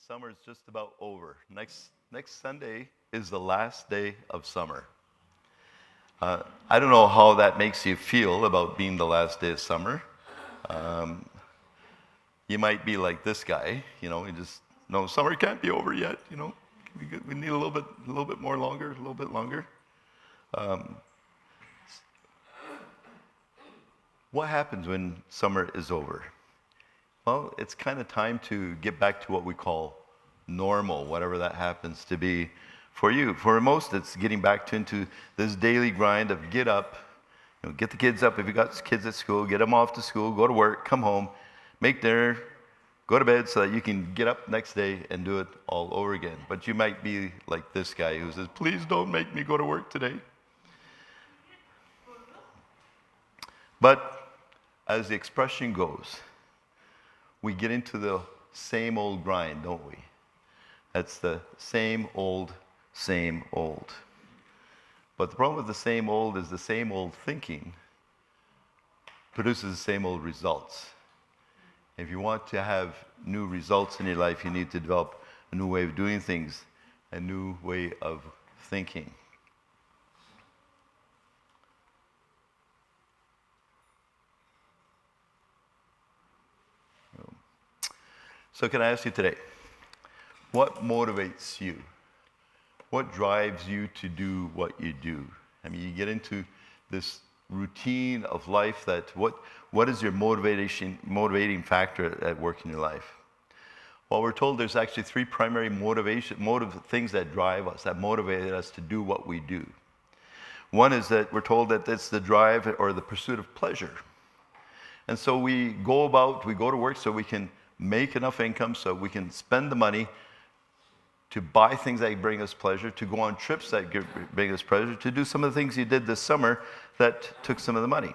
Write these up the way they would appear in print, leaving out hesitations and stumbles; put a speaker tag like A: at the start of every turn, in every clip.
A: summer is just about over. Next Sunday is the last day of summer. I don't know how that makes you feel about being the last day of summer. Um, you might be like this guy, you just no, summer can't be over yet. We need a little bit more longer, a little bit longer. Um, what happens when summer is over? Well, it's kind of time to get back to what we call normal, whatever that happens to be for you. For most, it's getting back into this daily grind of get up, get the kids up. If you got kids at school, get them off to school, go to work, come home, make dinner, go to bed so that you can get up next day and do it all over again. But you might be like this guy who says, please don't make me go to work today. But as the expression goes, we get into the same old grind, don't we? That's the same old, same old. But the problem with the same old is the same old thinking produces the same old results. If you want to have new results in your life, you need to develop a new way of doing things, a new way of thinking. So can I ask you today, what motivates you? What drives you to do what you do? I mean, you get into this routine of life that what is your motivating factor at work in your life? Well, we're told there's actually three primary things that drive us, that motivate us to do what we do. One is that we're told that it's the drive or the pursuit of pleasure. And so we go to work so we can make enough income so we can spend the money to buy things that bring us pleasure, to go on trips that bring us pleasure, to do some of the things you did this summer that took some of the money.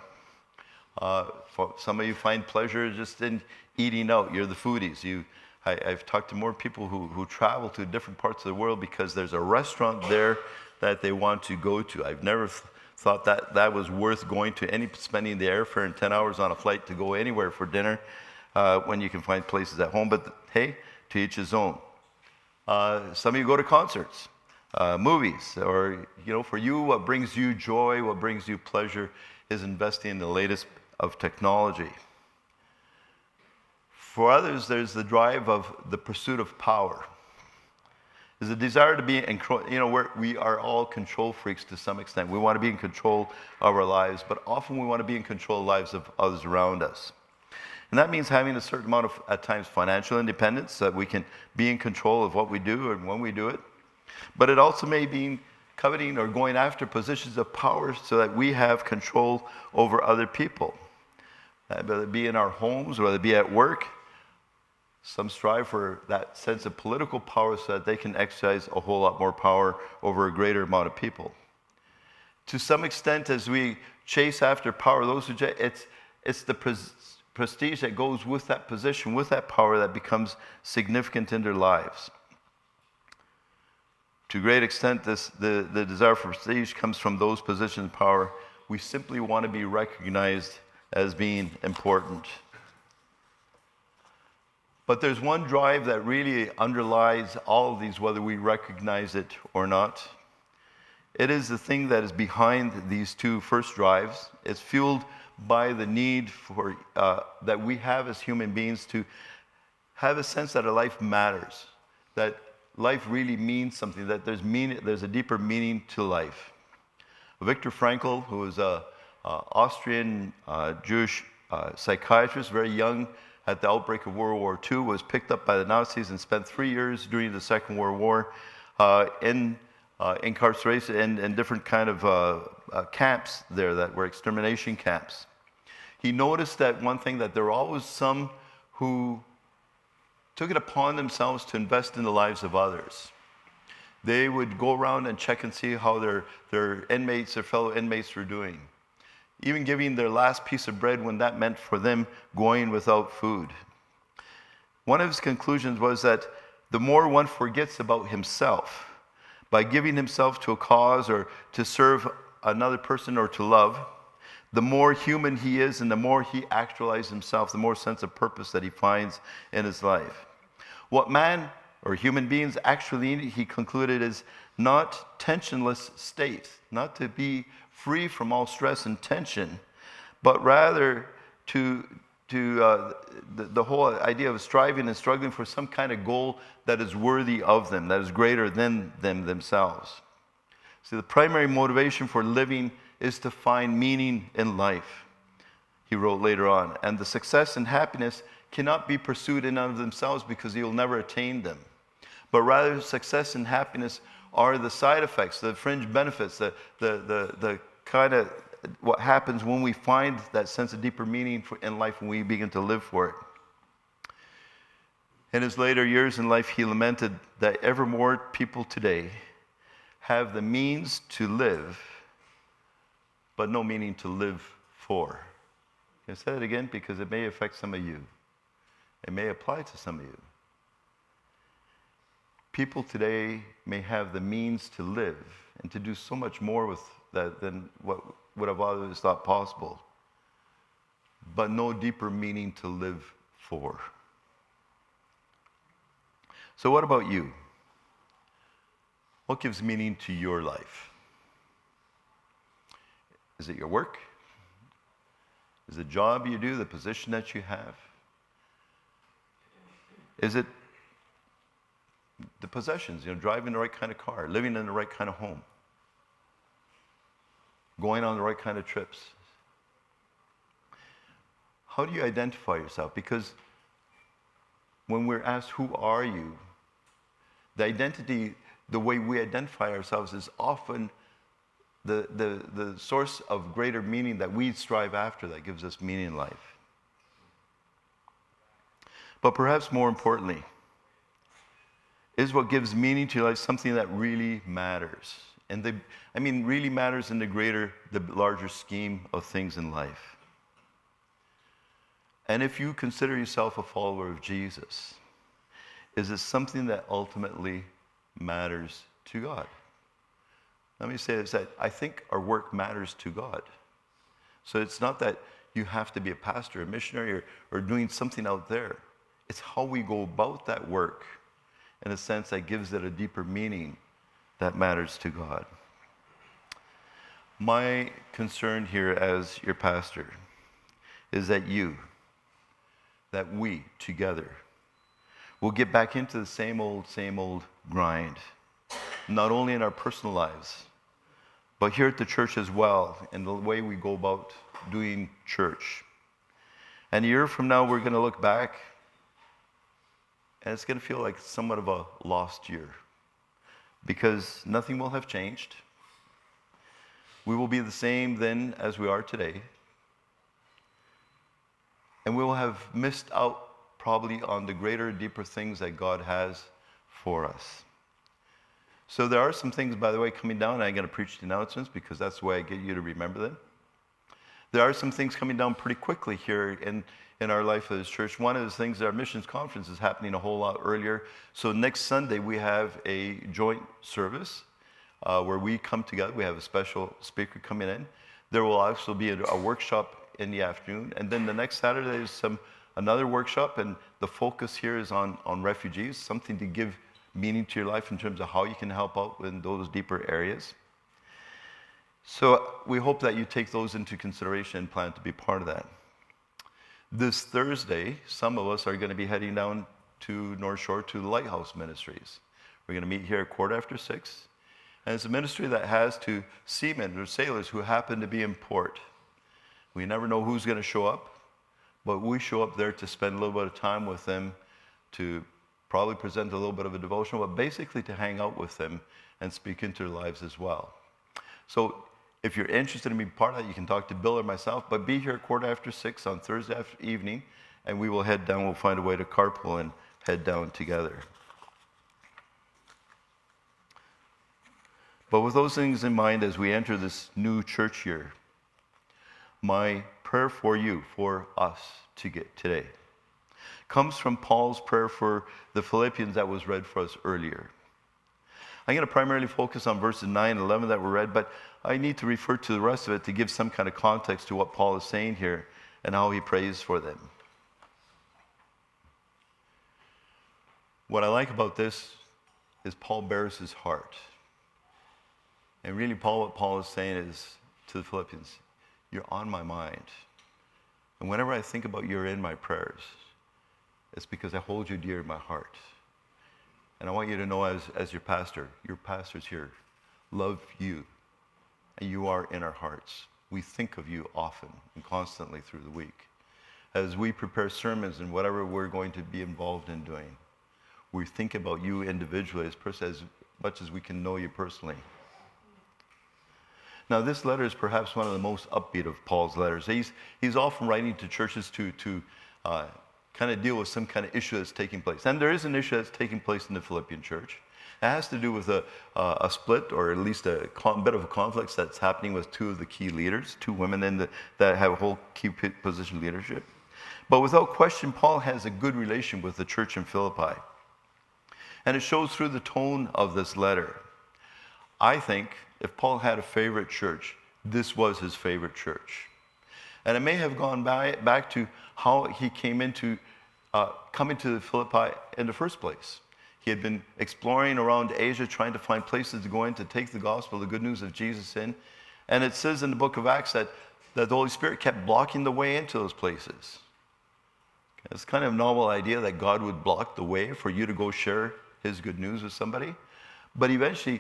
A: For some of you find pleasure just in eating out. You're the foodies. I've talked to more people who travel to different parts of the world because there's a restaurant there that they want to go to. I've never thought that was worth going to, spending the airfare and 10 hours on a flight to go anywhere for dinner when you can find places at home. But hey, to each his own. Some of you go to concerts, movies, or, for you, what brings you joy, what brings you pleasure is investing in the latest of technology. For others, there's the drive of the pursuit of power. There's a desire to be in control. We are all control freaks to some extent. We want to be in control of our lives, but often we want to be in control of the lives of others around us. And that means having a certain amount of, at times, financial independence so that we can be in control of what we do and when we do it. But it also may be coveting or going after positions of power so that we have control over other people. Whether it be in our homes, whether it be at work, some strive for that sense of political power so that they can exercise a whole lot more power over a greater amount of people. To some extent, as we chase after power, it's the prestige that goes with that position, with that power, that becomes significant in their lives. To a great extent, the desire for prestige comes from those positions of power. We simply want to be recognized as being important. But there's one drive that really underlies all of these, whether we recognize it or not. It is the thing that is behind these two first drives. It's fueled by the need for that we have as human beings to have a sense that our life matters, that life really means something, that there's a deeper meaning to life. Viktor Frankl, who was an Austrian Jewish psychiatrist, very young at the outbreak of World War II, was picked up by the Nazis and spent 3 years during the Second World War in incarceration and different kind of camps there that were extermination camps. He noticed that one thing, that there were always some who took it upon themselves to invest in the lives of others. They would go around and check and see how their inmates, their fellow inmates were doing, even giving their last piece of bread when that meant for them going without food. One of his conclusions was that the more one forgets about himself, by giving himself to a cause or to serve another person or to love, the more human he is and the more he actualizes himself, the more sense of purpose that he finds in his life. What man or human beings actually, he concluded, is not tensionless state, not to be free from all stress and tension, but rather the whole idea of striving and struggling for some kind of goal that is worthy of them, that is greater than them themselves. See, the primary motivation for living is to find meaning in life, he wrote later on. And the success and happiness cannot be pursued in and of themselves because you'll never attain them. But rather, success and happiness are the side effects, the fringe benefits, the kind of what happens when we find that sense of deeper meaning in life when we begin to live for it. In his later years in life, he lamented that ever more people today have the means to live, but no meaning to live for. Can I say that again? Because it may affect some of you. It may apply to some of you. People today may have the means to live and to do so much more with that than what would have otherwise thought possible, but no deeper meaning to live for. So what about you? What gives meaning to your life? Is it your work? Is it the job you do, the position that you have? Is it the possessions, driving the right kind of car, living in the right kind of home, going on the right kind of trips? How do you identify yourself? Because when we're asked, who are you? The identity, the way we identify ourselves is often the source of greater meaning that we strive after that gives us meaning in life. But perhaps more importantly, is what gives meaning to your life something that really matters? And really matters in the larger scheme of things in life. And if you consider yourself a follower of Jesus, is it something that ultimately matters to God? Let me say this, that I think our work matters to God. So it's not that you have to be a pastor, a missionary, or doing something out there. It's how we go about that work in a sense that gives it a deeper meaning that matters to God. My concern here as your pastor is that we together will get back into the same old grind, not only in our personal lives, but here at the church as well, in the way we go about doing church. And a year from now, we're going to look back, and it's going to feel like somewhat of a lost year, because nothing will have changed. We will be the same then as we are today. And we will have missed out probably on the greater, deeper things that God has for us. So there are some things, by the way, coming down. I'm going to preach the announcements because that's the way I get you to remember them. There are some things coming down pretty quickly here in our life as church. One of the things, our missions conference is happening a whole lot earlier. So next Sunday we have a joint service where we come together. We have a special speaker coming in. There will also be a workshop in the afternoon. And then the next Saturday is another workshop, and the focus here is on refugees, something to give meaning to your life in terms of how you can help out in those deeper areas. So we hope that you take those into consideration and plan to be part of that. This Thursday, some of us are going to be heading down to North Shore to the Lighthouse Ministries. We're going to meet here at 6:15. And it's a ministry that has to seamen or sailors who happen to be in port. We never know who's going to show up, but we show up there to spend a little bit of time with them, to probably present a little bit of a devotion, but basically to hang out with them and speak into their lives as well. So if you're interested in being part of that, you can talk to Bill or myself, but be here at 6:15 on Thursday evening, and we will head down. We'll find a way to carpool and head down together. But with those things in mind, as we enter this new church year, my prayer for you, for us today, comes from Paul's prayer for the Philippians that was read for us earlier. I'm going to primarily focus on verses 9 and 11 that were read, but I need to refer to the rest of it to give some kind of context to what Paul is saying here and how he prays for them. What I like about this is Paul bears his heart. And really, what Paul is saying is to the Philippians, you're on my mind. And whenever I think about you're in my prayers, it's because I hold you dear in my heart. And I want you to know as your pastors here love you. And you are in our hearts. We think of you often and constantly through the week. As we prepare sermons and whatever we're going to be involved in doing, we think about you individually as much as we can know you personally. Now, this letter is perhaps one of the most upbeat of Paul's letters. He's often writing to churches to kind of deal with some kind of issue that's taking place. And there is an issue that's taking place in the Philippian church. It has to do with a split, or at least a bit of a conflict that's happening with two of the key leaders, two women that have a whole key position leadership. But without question, Paul has a good relation with the church in Philippi. And it shows through the tone of this letter. I think if Paul had a favorite church, this was his favorite church. And it may have gone back to how he came into coming to Philippi in the first place. He had been exploring around Asia, trying to find places to go in to take the gospel, the good news of Jesus in. And it says in the book of Acts that the Holy Spirit kept blocking the way into those places. It's kind of a novel idea that God would block the way for you to go share his good news with somebody. But eventually,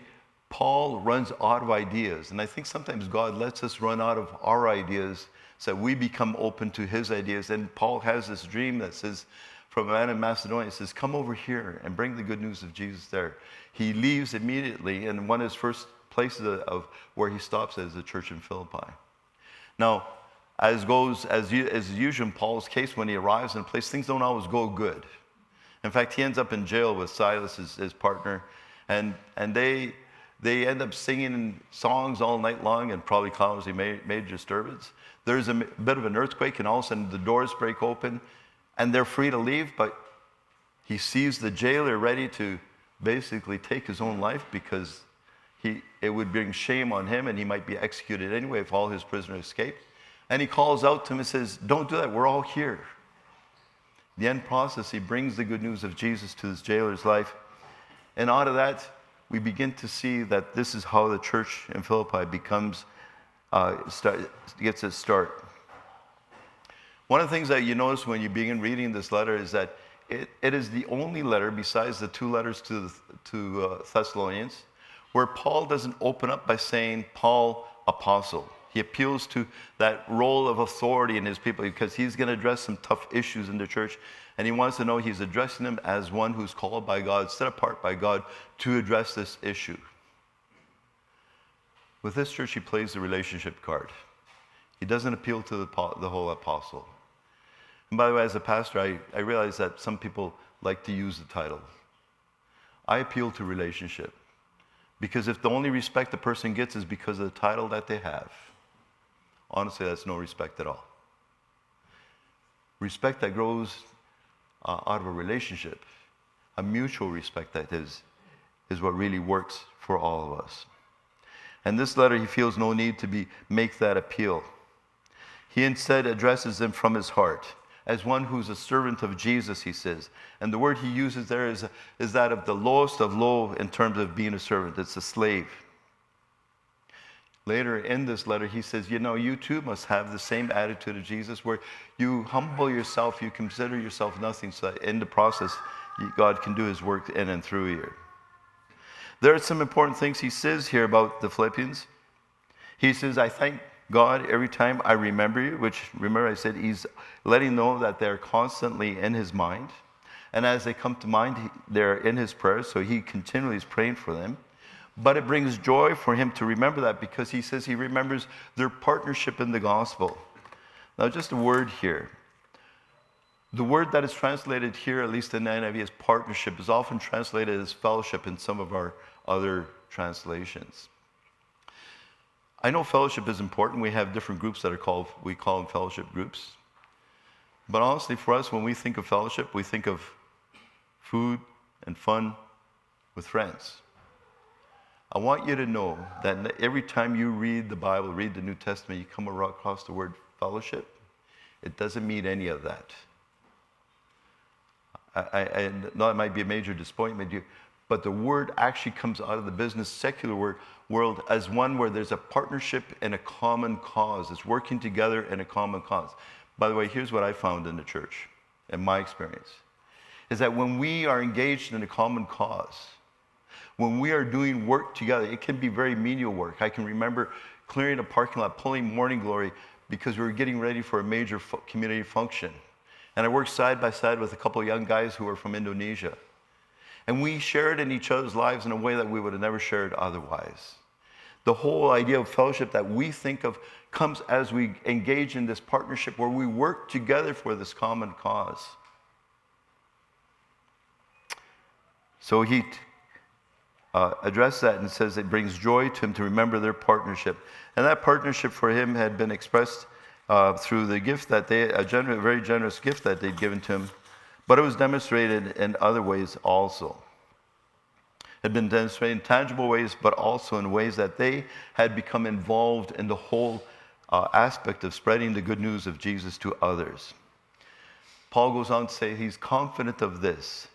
A: Paul runs out of ideas. And I think sometimes God lets us run out of our ideas so that we become open to his ideas. And Paul has this dream that says, from a man in Macedonia, says, come over here and bring the good news of Jesus there. He leaves immediately, and one of his first places of where he stops is the church in Philippi. Now, as usual in Paul's case, when he arrives in a place, things don't always go good. In fact, he ends up in jail with Silas, his partner, and they end up singing songs all night long and probably causing major disturbance. There's a bit of an earthquake, and all of a sudden the doors break open, and they're free to leave, but he sees the jailer ready to basically take his own life because it would bring shame on him, and he might be executed anyway if all his prisoners escape. And he calls out to him and says, don't do that, we're all here. The end process, he brings the good news of Jesus to this jailer's life. And out of that, we begin to see that this is how the church in Philippi gets its start. One of the things that you notice when you begin reading this letter is that it is the only letter, besides the two letters to Thessalonians, where Paul doesn't open up by saying, Paul, apostle. He appeals to that role of authority in his people because he's going to address some tough issues in the church, and he wants to know he's addressing them as one who's called by God, set apart by God to address this issue. With this church, he plays the relationship card. He doesn't appeal to the whole apostle. And by the way, as a pastor, I realize that some people like to use the title. I appeal to relationship. Because if the only respect the person gets is because of the title that they have, honestly, that's no respect at all. Respect that grows out of a relationship, a mutual respect that is what really works for all of us. And this letter, he feels no need to make that appeal. He instead addresses them from his heart, as one who's a servant of Jesus, he says. And the word he uses there is that of the lowest of low in terms of being a servant. It's a slave. Later in this letter, he says, you too must have the same attitude of Jesus, where you humble yourself, you consider yourself nothing, so that in the process, God can do his work in and through you. There are some important things he says here about the Philippians. He says, I thank God every time I remember you, which, remember I said, he's letting know that they're constantly in his mind. And as they come to mind, they're in his prayers, so he continually is praying for them. But it brings joy for him to remember that because he says he remembers their partnership in the gospel. Now, just a word here. The word that is translated here, at least in the NIV, as partnership, is often translated as fellowship in some of our other translations. I know fellowship is important. We have different groups we call them fellowship groups. But honestly, for us, when we think of fellowship, we think of food and fun with friends. I want you to know that every time you read the Bible, read the New Testament, you come across the word fellowship, it doesn't mean any of that. I know it might be a major disappointment to you, but the word actually comes out of the business secular world as one where there's a partnership and a common cause. It's working together in a common cause. By the way, here's what I found in the church, in my experience, is that when we are engaged in a common cause, when we are doing work together, it can be very menial work. I can remember clearing a parking lot, pulling Morning Glory, because we were getting ready for a major community function. And I worked side by side with a couple of young guys who were from Indonesia. And we shared in each other's lives in a way that we would have never shared otherwise. The whole idea of fellowship that we think of comes as we engage in this partnership where we work together for this common cause. So he addressed that and says it brings joy to him to remember their partnership. And that partnership for him had been expressed through the gift that very generous gift that they'd given to him, but it was demonstrated in other ways also. It had been demonstrated in tangible ways, but also in ways that they had become involved in the whole aspect of spreading the good news of Jesus to others. Paul goes on to say he's confident of this,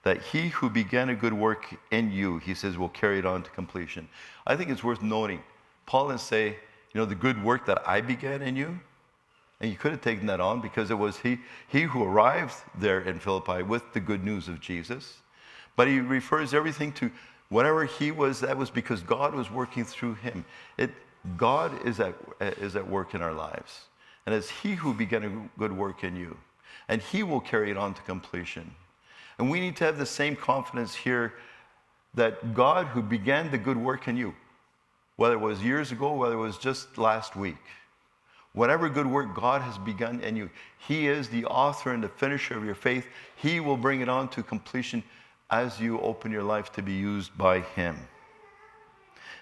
A: that he who began a good work in you, he says, will carry it on to completion. I think it's worth noting, Paul didn't say, the good work that I began in you, and you could have taken that on because it was he who arrived there in Philippi with the good news of Jesus. But he refers everything to whatever he was, that was because God was working through him. God is at work in our lives. And it's he who began a good work in you. And he will carry it on to completion. And we need to have the same confidence here that God who began the good work in you, whether it was years ago, whether it was just last week, whatever good work God has begun in you, he is the author and the finisher of your faith. He will bring it on to completion as you open your life to be used by him.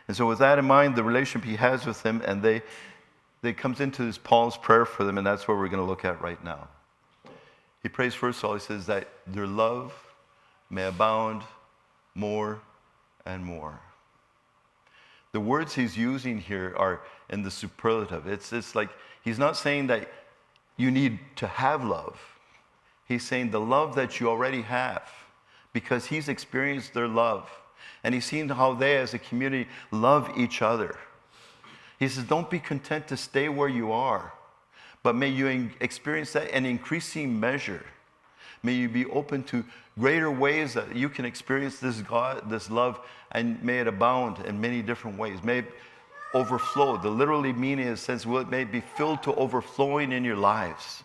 A: And so with that in mind, the relationship he has with them, and they comes into this Paul's prayer for them, and that's what we're going to look at right now. He prays first of all, he says that their love may abound more and more. The words he's using here are in the superlative. It's like he's not saying that you need to have love. He's saying the love that you already have, because he's experienced their love. And he's seen how they as a community love each other. He says, don't be content to stay where you are, but may you experience that in increasing measure. May you be open to greater ways that you can experience this God, this love, and may it abound in many different ways. May it overflow. The literally meaning is says, well, it may be filled to overflowing in your lives.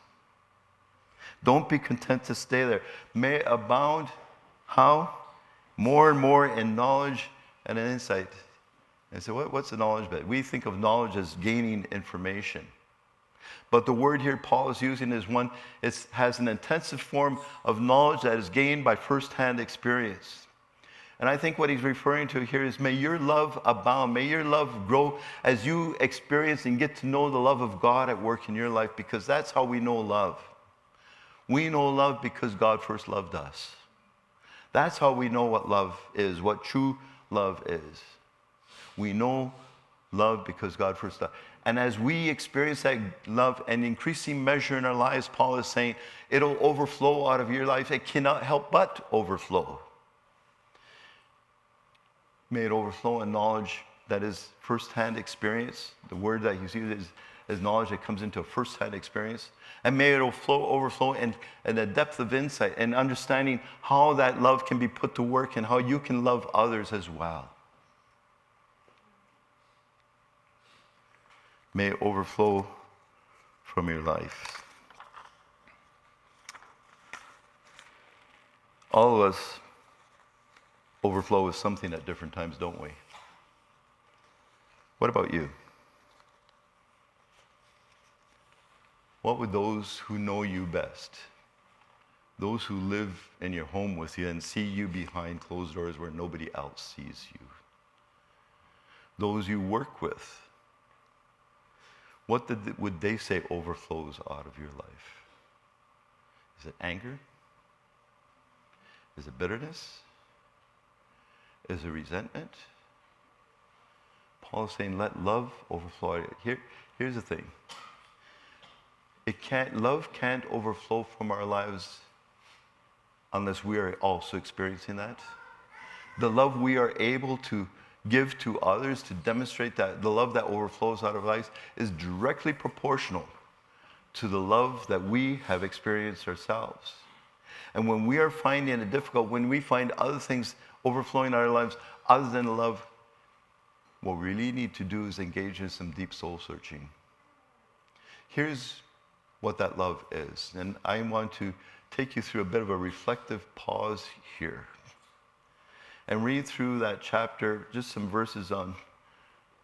A: Don't be content to stay there. May it abound. How? More and more in knowledge and in insight. And so what's the knowledge bit? We think of knowledge as gaining information. But the word here Paul is using is one, it has an intensive form of knowledge that is gained by firsthand experience. And I think what he's referring to here is may your love abound, may your love grow as you experience and get to know the love of God at work in your life, because that's how we know love. We know love because God first loved us. That's how we know what love is, what true love is. We know love because God first loved. And as we experience that love in increasing measure in our lives, Paul is saying, it'll overflow out of your life. It cannot help but overflow. May it overflow in knowledge that is first-hand experience. The word that he's using is knowledge that comes into a first-hand experience. And may it overflow in a depth of insight and understanding how that love can be put to work and how you can love others as well. May it overflow from your life. All of us overflow with something at different times, don't we? What about you? What would those who know you best, those who live in your home with you and see you behind closed doors where nobody else sees you, those you work with, what would they say overflows out of your life? Is it anger? Is it bitterness? Is it resentment? Paul is saying, let love overflow. Here's the thing. Love can't overflow from our lives unless we are also experiencing that. The love we are able to give to others to demonstrate that the love that overflows out of lives is directly proportional to the love that we have experienced ourselves. And when we are finding it difficult, when we find other things overflowing in our lives other than love, what we really need to do is engage in some deep soul searching. Here's what that love is. And I want to take you through a bit of a reflective pause here and read through that chapter, just some verses on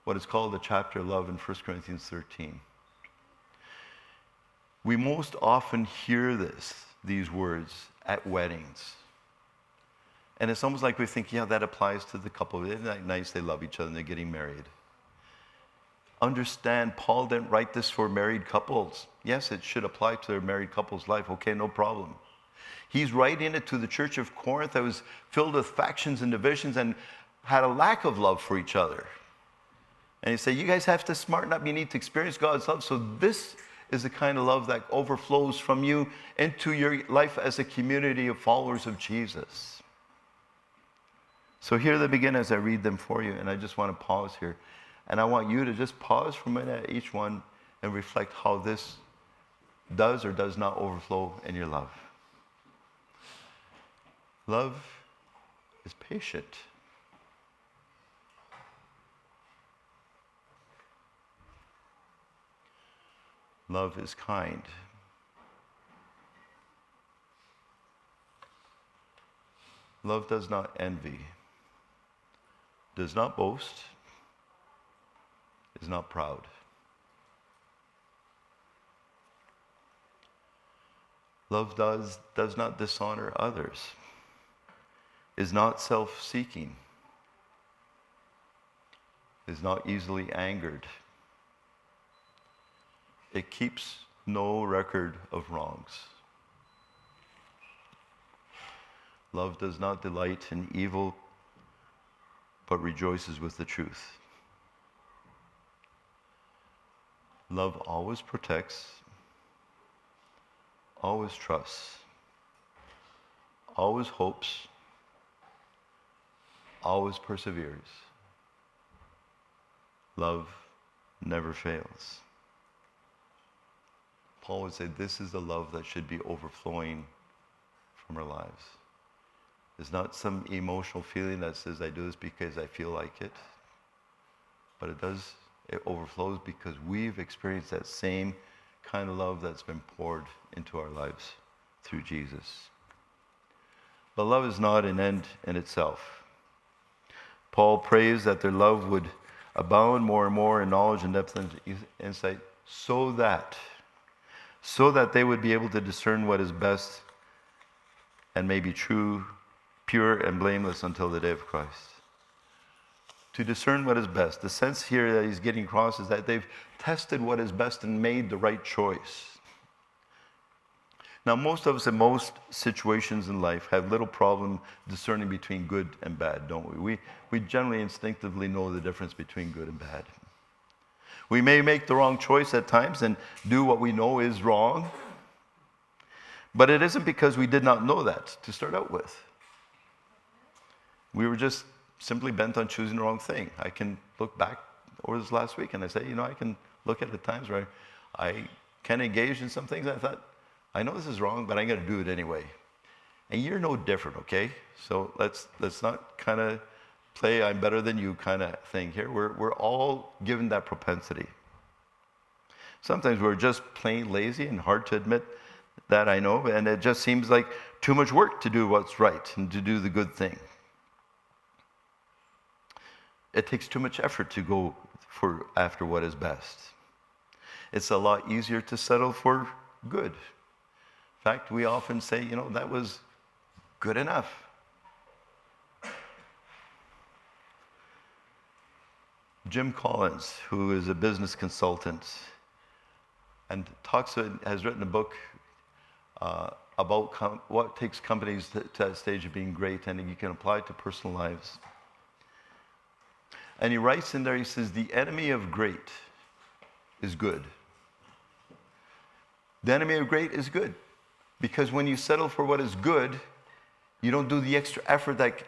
A: what is called the chapter of love in 1 Corinthians 13. We most often hear these words at weddings. And it's almost like we think, yeah, that applies to the couple. Isn't that nice? They love each other and they're getting married. Understand, Paul didn't write this for married couples. Yes, it should apply to their married couple's life. Okay, no problem. He's writing it to the church of Corinth that was filled with factions and divisions and had a lack of love for each other. And he said, you guys have to smarten up. You need to experience God's love. So this is the kind of love that overflows from you into your life as a community of followers of Jesus. So here they begin as I read them for you, and I just want to pause here. And I want you to just pause for a minute at each one and reflect how this does or does not overflow in your love. Love is patient. Love is kind. Love does not envy, does not boast, is not proud. Love does not dishonor others, is not self-seeking, is not easily angered. It keeps no record of wrongs. Love does not delight in evil, but rejoices with the truth. Love always protects, always trusts, always hopes, always perseveres. Love never fails. Paul would say this is the love that should be overflowing from our lives. It's not some emotional feeling that says I do this because I feel like it, but it overflows because we've experienced that same kind of love that's been poured into our lives through Jesus. But love is not an end in itself. Paul prays that their love would abound more and more in knowledge and depth and insight so that they would be able to discern what is best and may be true, pure, and blameless until the day of Christ. To discern what is best. The sense here that he's getting across is that they've tested what is best and made the right choice. Now, most of us in most situations in life have little problem discerning between good and bad, don't we? We generally instinctively know the difference between good and bad. We may make the wrong choice at times and do what we know is wrong, but it isn't because we did not know that to start out with. We were just simply bent on choosing the wrong thing. I can look back over this last week and I say, I can look at the times where I can engage in some things. I thought, I know this is wrong, but I'm going to do it anyway. And you're no different, okay? So let's not kind of play I'm better than you kind of thing here. We're all given that propensity. Sometimes we're just plain lazy and hard to admit that, I know, and it just seems like too much work to do what's right and to do the good thing. It takes too much effort to go after what is best. It's a lot easier to settle for good. In fact, we often say, that was good enough. Jim Collins, who is a business consultant and has written a book about what takes companies to that stage of being great, and you can apply it to personal lives. And he writes in there, he says, the enemy of great is good. The enemy of great is good. Because when you settle for what is good, You don't do the extra effort that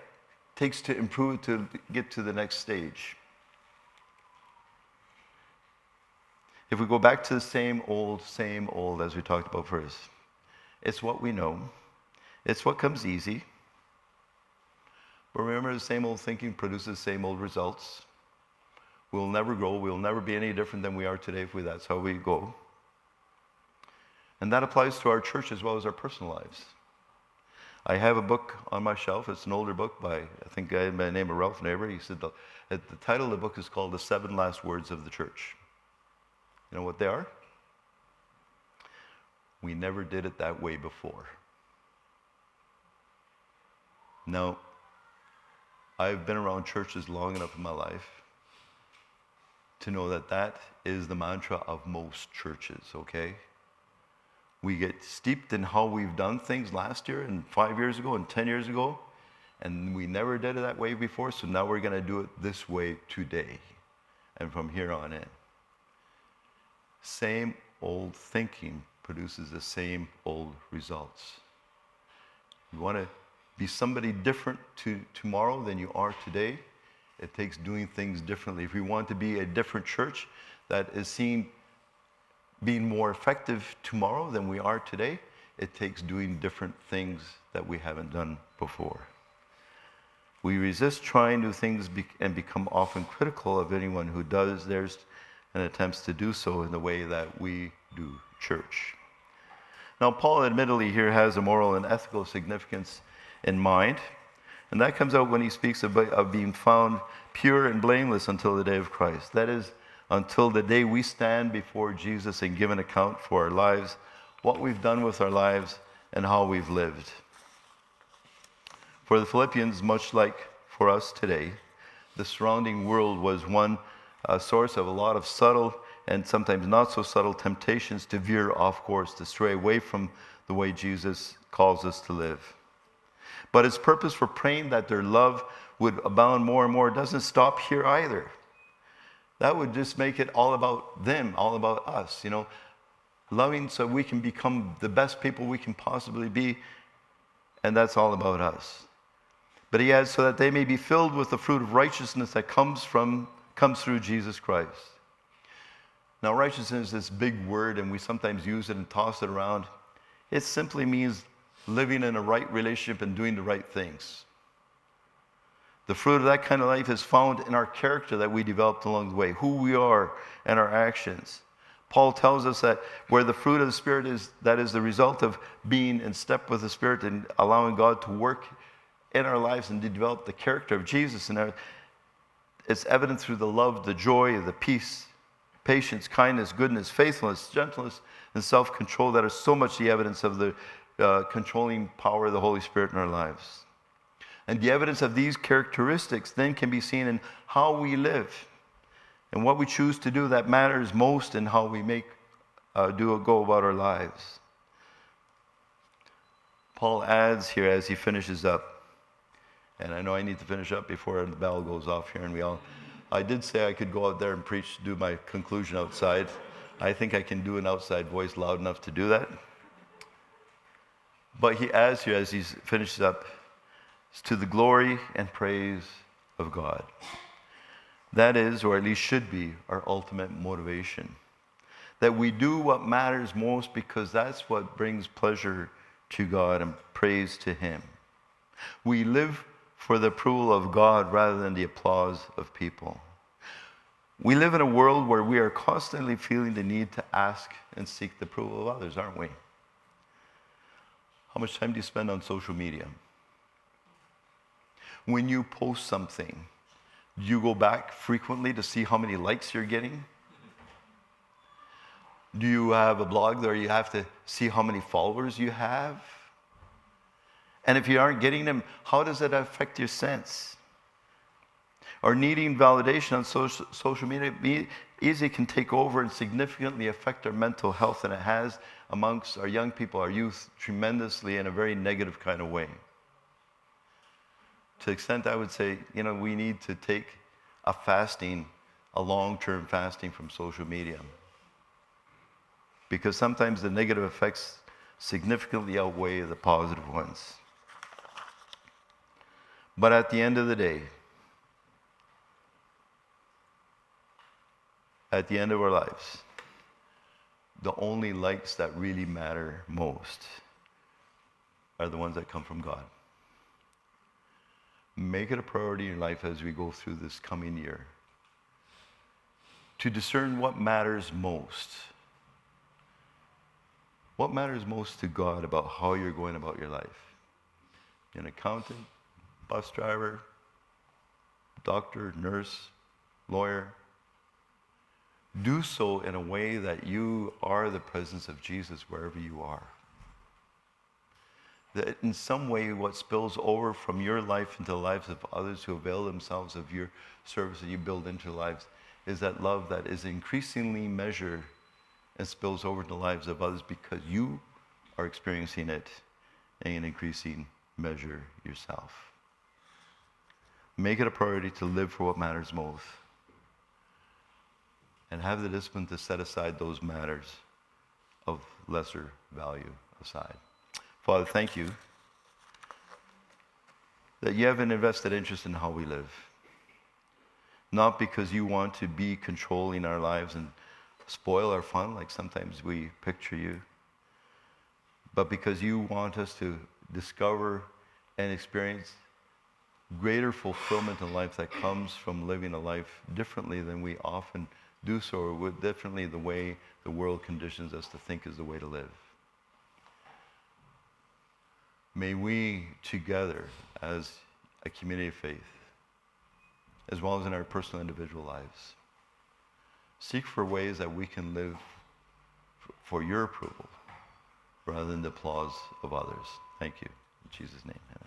A: takes to improve to get to the next stage. If we go back to the same old, as we talked about first, it's what we know. It's what comes easy. But remember, the same old thinking produces the same old results. We'll never grow. We'll never be any different than we are today if that's how we go. And that applies to our church as well as our personal lives. I have a book on my shelf. It's an older book by, I think, a guy by the name of Ralph Neighbor. He said the title of the book is called The 7 Last Words of the Church. You know what they are? We never did it that way before. Now, I've been around churches long enough in my life to know that that is the mantra of most churches, okay? We get steeped in how we've done things last year and 5 years ago and 10 years ago, and we never did it that way before, so now we're going to do it this way today and from here on in. Same old thinking produces the same old results. You want to be somebody different tomorrow than you are today, it takes doing things differently. If we want to be a different church that is seen being more effective tomorrow than we are today, it takes doing different things that we haven't done before. We resist trying new things and become often critical of anyone who does theirs and attempts to do so in the way that we do church. Now, Paul admittedly here has a moral and ethical significance in mind, and that comes out when he speaks of being found pure and blameless until the day of Christ. That is, until the day we stand before Jesus and give an account for our lives, what we've done with our lives, and how we've lived. For the Philippians, much like for us today, the surrounding world was one source of a lot of subtle and sometimes not so subtle temptations to veer off course, to stray away from the way Jesus calls us to live. But his purpose for praying that their love would abound more and more doesn't stop here either. That would just make it all about them, all about us, loving so we can become the best people we can possibly be, and that's all about us. But he adds, so that they may be filled with the fruit of righteousness that comes through Jesus Christ. Now, righteousness is this big word, and we sometimes use it and toss it around. It simply means living in a right relationship and doing the right things. The fruit of that kind of life is found in our character that we developed along the way, who we are and our actions. Paul tells us that where the fruit of the Spirit is, that is the result of being in step with the Spirit and allowing God to work in our lives and to develop the character of Jesus. And it's evident through the love, the joy, the peace, patience, kindness, goodness, faithfulness, gentleness, and self-control that are so much the evidence of the controlling power of the Holy Spirit in our lives. And the evidence of these characteristics then can be seen in how we live and what we choose to do that matters most in how we go about our lives. Paul adds here as he finishes up, and I know I need to finish up before the bell goes off here, and I did say I could go out there and preach, do my conclusion outside. I think I can do an outside voice loud enough to do that. But he adds here as he finishes up, to the glory and praise of God. That is, or at least should be, our ultimate motivation. That we do what matters most because that's what brings pleasure to God and praise to him. We live for the approval of God rather than the applause of people. We live in a world where we are constantly feeling the need to ask and seek the approval of others, aren't we? How much time do you spend on social media? When you post something, do you go back frequently to see how many likes you're getting? Do you have a blog where you have to see how many followers you have? And if you aren't getting them, how does it affect your sense? Or needing validation on social media easily can take over and significantly affect our mental health, and it has amongst our young people, our youth, tremendously in a very negative kind of way. To the extent I would say, we need to take a long-term fasting from social media. Because sometimes the negative effects significantly outweigh the positive ones. But at the end of the day, at the end of our lives, the only lights that really matter most are the ones that come from God. Make it a priority in your life as we go through this coming year to discern what matters most. What matters most to God about how you're going about your life? An accountant, bus driver, doctor, nurse, lawyer. Do so in a way that you are the presence of Jesus wherever you are. That in some way what spills over from your life into the lives of others who avail themselves of your service that you build into their lives is that love that is increasingly measured and spills over to the lives of others because you are experiencing it in an increasing measure yourself. Make it a priority to live for what matters most and have the discipline to set aside those matters of lesser value aside. Father, thank you that you have an invested interest in how we live. Not because you want to be controlling our lives and spoil our fun like sometimes we picture you, but because you want us to discover and experience greater fulfillment in life that comes from living a life differently than we often do so, or with differently the way the world conditions us to think is the way to live. May we together as a community of faith, as well as in our personal individual lives, seek for ways that we can live for your approval rather than the applause of others. Thank you. In Jesus' name.